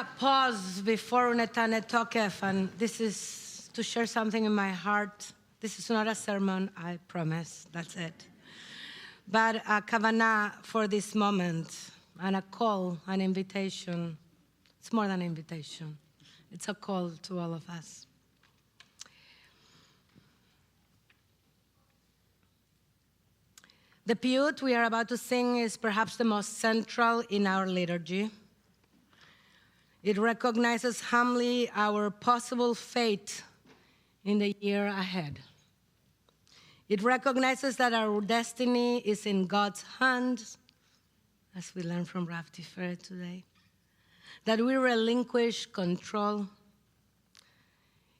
to pause before Unetane Tokef, and this is to share something in my heart. This is not a sermon, I promise, that's it. But a kavanah for this moment, and a call, an invitation. It's more than an invitation. It's a call to all of us. The piyut we are about to sing is perhaps the most central in our liturgy. It recognizes humbly our possible fate in the year ahead. It recognizes that our destiny is in God's hands, as we learned from Rabbi today, that we relinquish control.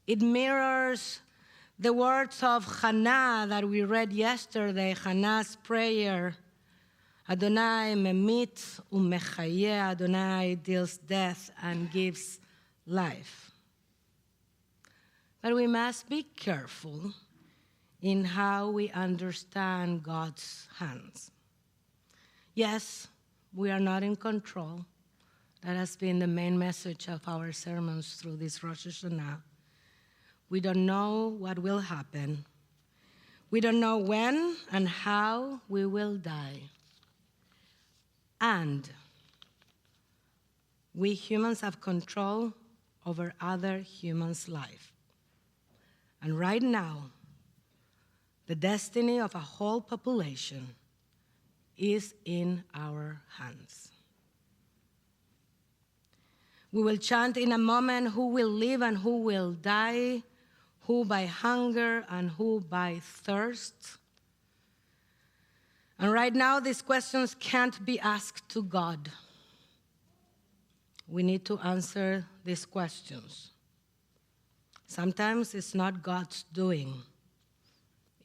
It mirrors the words of Hannah that we read yesterday, Hannah's prayer. Adonai memit u'mechayeh, Adonai deals death and gives life. But we must be careful in how we understand God's hands. Yes, we are not in control. That has been the main message of our sermons through this Rosh Hashanah. We don't know what will happen. We don't know when and how we will die. And we humans have control over other humans' life. And right now, the destiny of a whole population is in our hands. We will chant in a moment who will live and who will die, who by hunger and who by thirst. And right now, these questions can't be asked to God. We need to answer these questions. Sometimes it's not God's doing.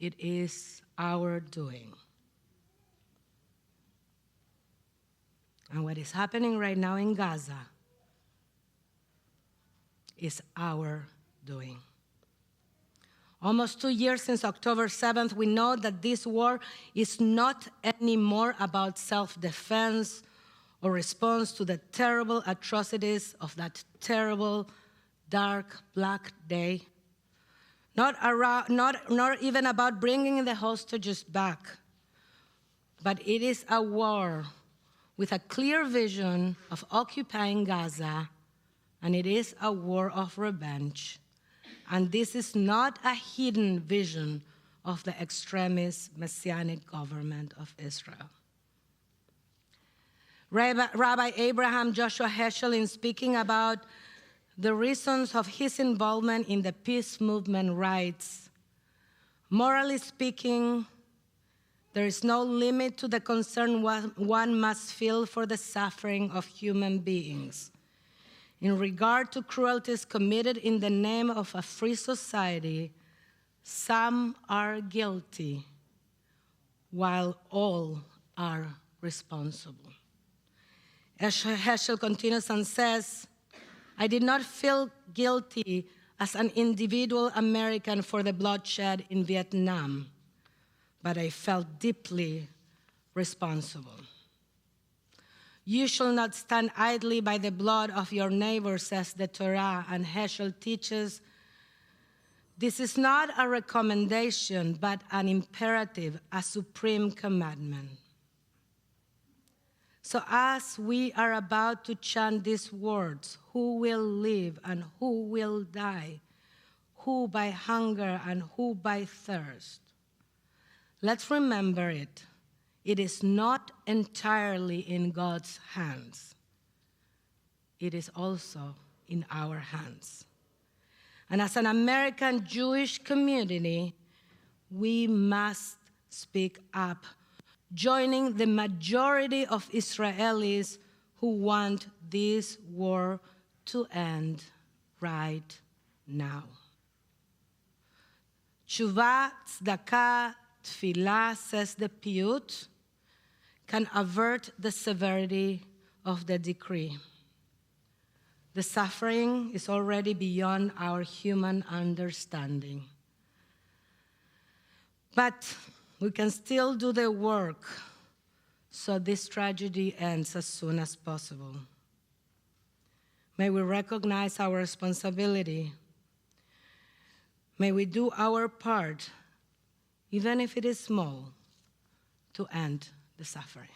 It is our doing. And what is happening right now in Gaza is our doing. Almost 2 years since October 7th, we know that this war is not anymore about self-defense or response to the terrible atrocities of that terrible, dark, black day. Not even about bringing the hostages back, but it is a war with a clear vision of occupying Gaza, and it is a war of revenge. And this is not a hidden vision of the extremist messianic government of Israel. Rabbi Abraham Joshua Heschel, in speaking about the reasons of his involvement in the peace movement, writes, morally speaking, there is no limit to the concern one must feel for the suffering of human beings. In regard to cruelties committed in the name of a free society, some are guilty, while all are responsible. Heschel continues and says, I did not feel guilty as an individual American for the bloodshed in Vietnam, but I felt deeply responsible. You shall not stand idly by the blood of your neighbor, says the Torah, and Heschel teaches, this is not a recommendation, but an imperative, a supreme commandment. So as we are about to chant these words, who will live and who will die, who by hunger and who by thirst, let's remember it. It is not entirely in God's hands. It is also in our hands. And as an American Jewish community, we must speak up, joining the majority of Israelis who want this war to end right now. Tshuva, tzedakah, tefillah, says the piyut, can avert the severity of the decree. The suffering is already beyond our human understanding. But we can still do the work so this tragedy ends as soon as possible. May we recognize our responsibility. May we do our part, even if it is small, to end the suffering.